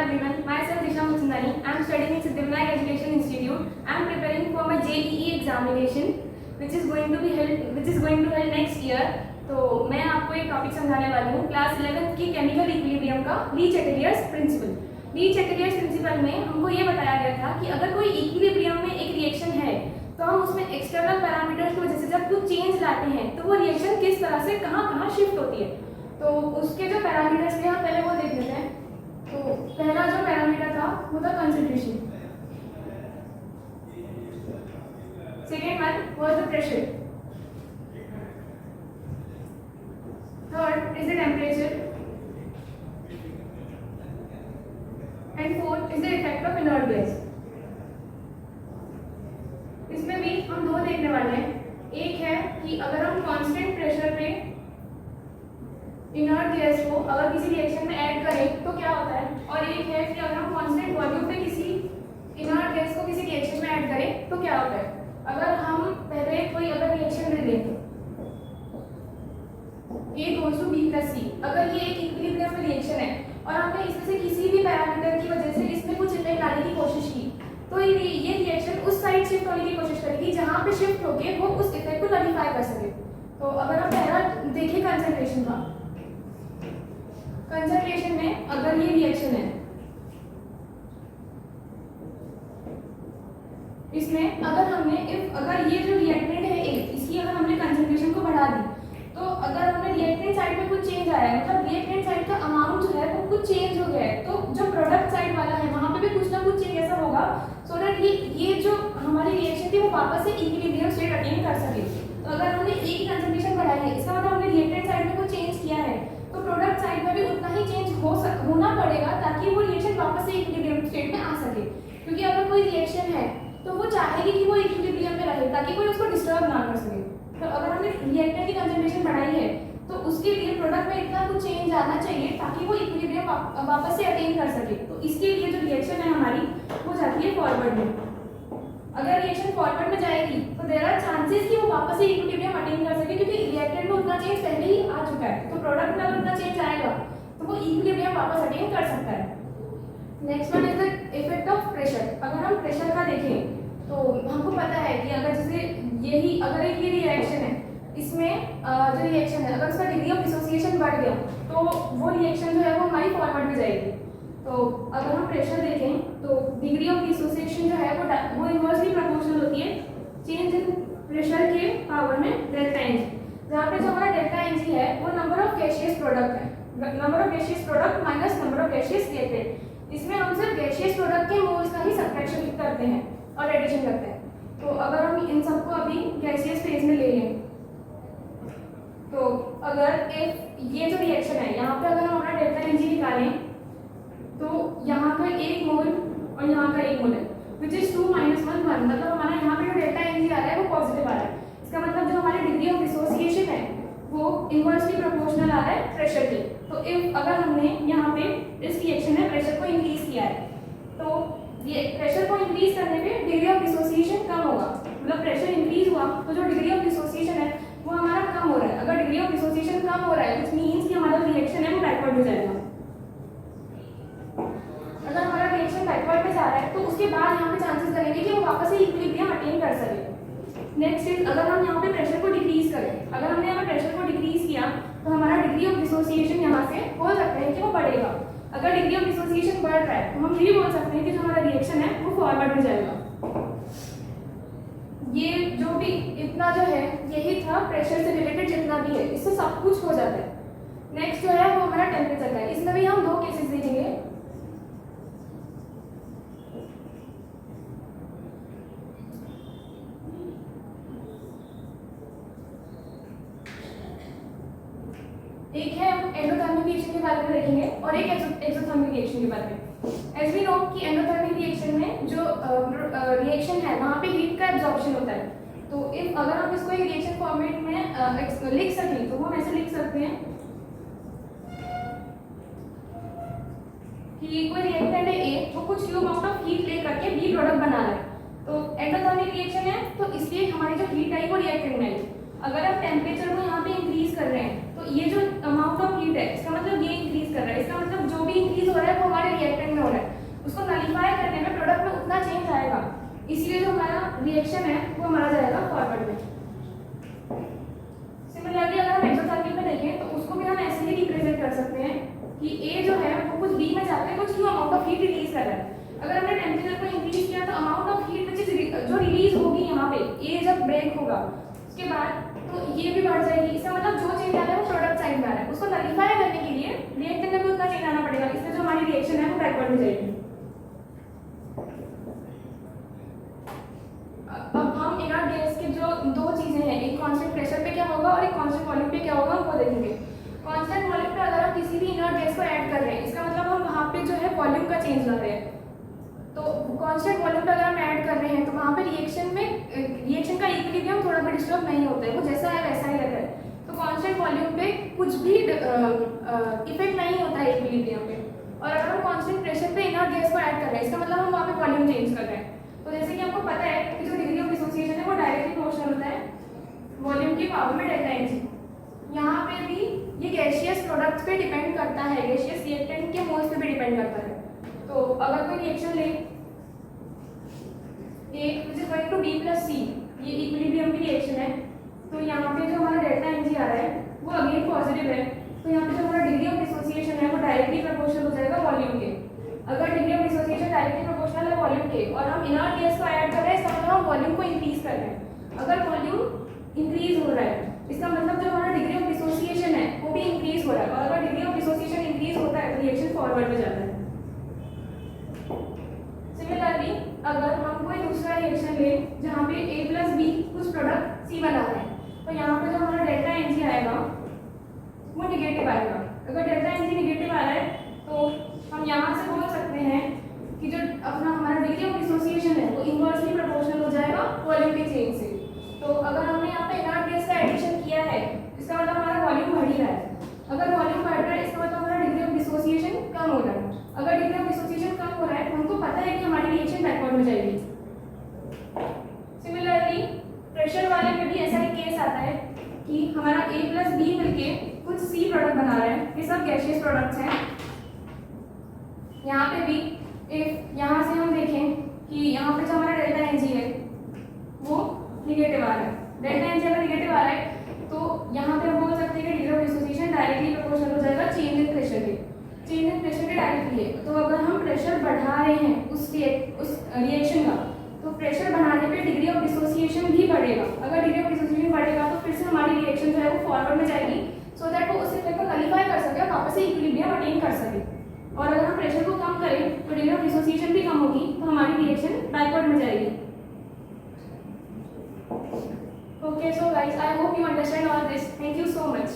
everyone. Myself Disha Muchandani. I am studying in Siddhivinayak Education Institute. I am preparing for my JEE examination, which is going to held next year. तो मैं आपको एक topic समझाने वाली हूँ class 11th की chemical equilibrium का ली-चैटेलियर्स principal. ली-चैटेलियर्स principal में हमको ये बताया गया था कि अगर कोई इक्विलिब्रियम में एक रिएक्शन है तो हम उसमें एक्सटर्नल पैरामीटर्स की वजह से जब कुछ चेंज लाते हैं तो वो रिएक्शन किस तरह से कहाँ शिफ्ट होती है। तो उसके जो पैरामीटर्स थे हम पहले वो देख लेते हैं। तो पहला जो पैरामीटर था वो था concentration, second one was the pressure, third is the temperature and fourth is the effect of inert gas. इसमें भी हम दो देखने वाले हैं। एक है कि अगर हम कांस्टेंट प्रेशर पे इनर्ट गैस को अगर किसी रिएक्शन में ऐड करें तो क्या होता है, और एक है कि अगर हम कांस्टेंट वॉल्यूम पे किसी इनर्ट गैस को किसी रिएक्शन में ऐड करें तो क्या होता है। अगर हम पहले कोई अगर रिएक्शन ले लें A goes to B plus C, अगर ये एक इक्विलिब्रियम में रिएक्शन है और हमने इसमें से किसी भी पैरामीटर की वजह से इसमें कुछ इफेक्ट लाने की कोशिश की तो ये रिएक्शन उस साइड शिफ्ट होने की कोशिश करेगी जहां पे शिफ्ट होके वो उस इफेक्ट को नलिफाई कर सके। तो अगर हम पहला देखिए कंसंट्रेशन का, कंसंट्रेशन में अगर ये रिएक्शन है इसमें अगर ये जो रिएक्टेंट है A इसकी अगर हमने कंसंट्रेशन को बढ़ा दी तो अगर हमने रिएक्टेंट साइड में कुछ चेंज आया है मतलब रिएक्टेंट साइड का अमाउंट जो है वो कुछ चेंज हो गया है तो जो प्रोडक्ट साइड वाला है वहां पे भी कुछ ना कुछ चेंज ऐसा होगा सो दैट ये जो हमारी रिएक्शन थी वो वापस से इक्विलिब्रियम स्टेट अटेन कर सके। तो अगर हमने A की कंसंट्रेशन बढ़ाई है इसका मतलब हमने रिएक्टेंट साइड में कुछ चेंज किया है तो प्रोडक्ट साइड में भी उतना ही चेंज होना पड़ेगा ताकि वो रिएक्शन वापस से इक्विलिब्रियम स्टेट में आ सके। क्योंकि अगर कोई रिएक्शन है तो वो चाहेगी कि वो इक्विलिब्रियम में रहे ताकि कोई उसको डिस्टर्ब ना कर सके। तो अगर हमने रिएक्टेंट की कंसंट्रेशन बढ़ाई है तो उसके लिए प्रोडक्ट में इतना कुछ चेंज आना चाहिए ताकि वो इक्विलिब्रियम वापस से अटेन कर सके। तो इसके लिए जो रिएक्शन है हमारी वो जाती है फॉरवर्ड में। अगर रिएक्शन फॉरवर्ड में जाएगी तो देयर आर चांसेस कि वो वापस से इक्विलिब्रियम अटेन कर सके क्योंकि रिएक्टेंट में उतना चेंज पहले ही आ चुका है। तो प्रोडक्ट में अगर उतना चेंज आएगा तो वो इक्विलिब्रियम वापस अटेन कर सकता है। Next one is the effect of pressure. अगर हम प्रेशर का देखें तो हमको पता है कि अगर जैसे अगर एक ये रिएक्शन है इसमें जो रिएक्शन है अगर उसका डिग्री ऑफ डिसोसिएशन बढ़ गया तो वो रिएक्शन जो है वो हमारी फॉरवर्ड में जाएगी। तो अगर हम प्रेशर देखें तो डिग्री ऑफ डिसोसिएशन जो है वो इनवर्सली प्रोपोर्शनल होती है चेंज इन प्रेशर के पावर में डेल्टा एन जी, जहाँ पे जो हमारा डेल्टा एन जी है वो नंबर ऑफ गैसियस प्रोडक्ट है, number of gaseous product minus number of gaseous reactant. इसमें हम सिर्फ गैसियस प्रोडक्ट के मोल्स का ही सब्ट्रैक्शन करते हैं और एडिशन करते हैं। तो अगर हम इन सबको अभी गैसियस फेज में ले लें तो अगर ये जो रिएक्शन है यहाँ पे अगर हम अपना डेल्टा एन जी निकालें तो यहाँ का एक मोल और यहाँ का एक मोल है विच इज 2 - 1 1, मतलब हमारा यहाँ पे जो डेल्टा एन जी आ रहा है वो पॉजिटिव आ रहा है। इसका मतलब जो हमारी डिग्री ऑफ डिसोसिएशन है वो इनवर्सली प्रोपोर्शनल आ रहा है प्रेशर के। तो अगर हमने यहाँ पे इस रिएक्शन में प्रेशर को इंक्रीज किया है तो ये प्रेशर को इंक्रीज करने पे डिग्री ऑफ डिसोसिएशन कम होगा, मतलब प्रेशर इंक्रीज हुआ तो जो डिग्री ऑफ डिसोसिएशन है वो हमारा कम हो रहा है। अगर डिग्री ऑफ डिसोसिएशन कम हो रहा है व्हिच मींस कि हमारा रिएक्शन है वो बैकवर्ड हो जाएगा। अगर हमारा रिएक्शन बैकवर्ड में जा रहा है तो उसके बाद यहाँ पे चांसेस रहेंगे कि वो वापस से इक्विलिब्रियम अटेन कर सके। नेक्स्ट इज अगर हम यहाँ पे प्रेशर को डिक्रीज करें, अगर हमने यहाँ प्रेशर को डिक्रीज किया तो हमारा डिग्री ऑफ डिसोसिएशन यहाँ से बोल सकते हैं कि वो बढ़ेगा। अगर डिग्री ऑफ डिसोसिएशन बढ़ रहा है तो हम ये बोल सकते हैं कि जो हमारा रिएक्शन है वो फॉरवर्ड में जाएगा। ये जो भी इतना जो है यही था प्रेशर से रिलेटेड जितना भी है, इससे सब कुछ हो जाता है। नेक्स्ट जो है वो हमारा टेम्परेचर का है। इसमें भी हम दो केसेस देखेंगे। एक है हम एंडोथर्मिक रिएक्शन के बारे में देखेंगे और एक एक्सोथर्मिक रिएक्शन के बारे में। एज वी नो कि एंडोथर्मिक रिएक्शन में जो रिएक्शन है वहाँ पे हीट का एब्जॉर्प्शन होता है। तो अगर हम इसको एक रिएक्शन फॉर्मेट में लिख सकें तो हम ऐसे लिख सकते हैं कि कोई रिएक्टेंट है A वो कुछ क्यू अमाउंट ऑफ हीट ले करके B प्रोडक्ट बना रहा है। तो एंडोथर्मिक रिएक्शन है तो इसलिए हमारी जो हीट आई वो रिएक्टेंट में आई। अगर आप टेम्परेचर को यहाँ पे इंक्रीज कर रहे हैं तो ये जो अमाउंट ऑफ हीट है इसका मतलब ये इंक्रीज कर रहा है, इसका मतलब जो भी इंक्रीज हो रहा है वो हमारे रिएक्टेंट में हो रहा है। इसलिए जो हमारा रिएक्शन है वो हमारा जाएगा फॉरवर्ड में। सिमिलरली अगर हम एक्सोथर्मिक में देखें तो उसको भी हम ऐसे ही रिप्रेजेंट कर सकते हैं कि ए जो है वो कुछ बी में जाके कुछ new amount of heat release कर रहा है। अगर हमने टेम्परेचर को इंक्रीज किया तो amount of heat which is जो रिलीज होगी यहाँ पे ए जब ब्रेक होगा उसके बाद तो ये भी बढ़ जाएगी। इसका मतलब जो चेंज आ रहा है वो प्रोडक्ट साइड में आ रहा है, उसको नलिफाई करने के लिए रिएक्टेंट में भी उतना चेंज आना पड़ेगा, इससे जो हमारी रिएक्शन है वो बैकवर्ड में जाएगी। अब हम इनर्ट गैस के जो दो चीजें हैं, एक कांस्टेंट प्रेशर पे क्या होगा और एक कांस्टेंट वॉल्यूम पे क्या होगा वो देखेंगे। कांस्टेंट वॉल्यूम पे अगर हम किसी भी इनर्ट गैस को ऐड कर रहे हैं इसका मतलब हम वहाँ पे जो है वॉल्यूम का चेंज ला रहे हैं। तो कांस्टेंट वॉल्यूम पे अगर हम ऐड कर रहे हैं तो वहाँ पे रिएक्शन का इक्विलिब्रियम थोड़ा भी डिस्टर्ब नहीं होता है, वो जैसा है वैसा ही रहता है। तो कांस्टेंट वॉल्यूम पे कुछ भी इफेक्ट नहीं होता है इक्विलिब्रियम पे। और अगर हम कांस्टेंट प्रेशर पे इनर्ट गैस को ऐड कर रहे हैं इसका मतलब हम वहाँ पे वॉल्यूम चेंज कर रहे हैं। तो जैसे कि आपको पता है कि जो डिग्री ऑफ डिसोसिएशन है वो डायरेक्टली प्रोपोर्शनल होता है वॉल्यूम की पावर में डेल्टा एन जी। यहाँ पे भी ये गैसियस प्रोडक्ट्स पे डिपेंड करता है, गैसियस रिएक्टेंट के मोल्स पे भी डिपेंड करता है। तो अगर कोई रिएक्शन ले A which is going to B plus C, ये इक्विलिब्रियम की रिएक्शन है, तो यहाँ पे जो हमारा डेल्टा एन जी आ रहा है वो अगेन पॉजिटिव है। तो यहाँ पे जो हमारा डिग्री ऑफ डिसोसिएशन है वो डायरेक्टली प्रोपोर्शनल हो जाएगा वॉल्यूम के। अगर degree of dissociation directly proportional है वॉल्यूम के और हम इनर्ट गैस को ऐड कर रहे हैं इसका मतलब हम वॉल्यूम को इंक्रीज कर रहे हैं। अगर वॉल्यूम इंक्रीज हो रहा है इसका मतलब जो हमारा डिग्री ऑफ डिसोसिएशन है वो भी इंक्रीज हो रहा है, और अगर डिग्री ऑफ डिसोसिएशन इंक्रीज होता है तो रिएक्शन फॉरवर्ड में जाता है। सिमिलरली अगर हम कोई दूसरा रिएक्शन ले जहाँ पे A प्लस बी कुछ प्रोडक्ट C बना रहे हैं तो यहाँ पे जो हमारा डेल्टा एन जी आएगा वो निगेटिव आएगा। अगर डेल्टा एन जी निगेटिव आ रहा है तो हम यहाँ से बोल सकते हैं कि जो अपना हमारा डिग्री ऑफ डिसोसिएशन है वो इनवर्सली प्रोपोर्शनल हो जाएगा वॉल्यूम के चेंज से। तो अगर हमने यहाँ पे इनर्ट गैस का एडिशन किया है इसका मतलब हमारा वॉल्यूम बढ़ ही रहा है। अगर वॉल्यूम बढ़ रहा है इसका मतलब हमारा डिग्री ऑफ डिसोसिएशन कम हो रहा है। अगर डिग्री ऑफ डिसोसिएशन कम हो रहा है तो हमको पता है कि हमारी रिएक्शन बैकवर्ड में जाएगी। सिमिलरली प्रेशर वाले में भी ऐसा ही केस आता है कि हमारा A प्लस बी मिलके कुछ C प्रोडक्ट बना रहा है, ये सब गैसियस प्रोडक्ट्स हैं। यहाँ पे भी इफ यहाँ से हम देखें कि यहाँ पे जो हमारा डेल्टा एन जी है वो निगेटिव आ रहा है, डेल्टा एन जी अगर निगेटिव आ रहा है तो यहाँ पे हम बोल सकते हैं कि degree of dissociation directly proportional हो जाएगा चेंज इन प्रेशर के। चेंज इन प्रेशर के डायरेक्टली है, तो अगर हम प्रेशर बढ़ा रहे हैं उस रिएक्शन का तो प्रेशर बढ़ाने पे डिग्री ऑफ डिसोसिएशन भी बढ़ेगा। अगर डिग्री ऑफ डिसोसिएशन बढ़ेगा तो फिर से हमारी रिएक्शन जो है वो फॉरवर्ड में जाएगी सो दैट वो उस इफेक्ट को नलिफाई कर सके और वापस से इक्विलिब्रियम अटेन कर सके। और अगर हम प्रेशर को कम करें तो डिग्री ऑफ डिसोसिएशन भी कम होगी तो हमारी रिएक्शन बैकवर्ड में जाएगी। Okay, so guys, I hope you understand all this. Thank you so much.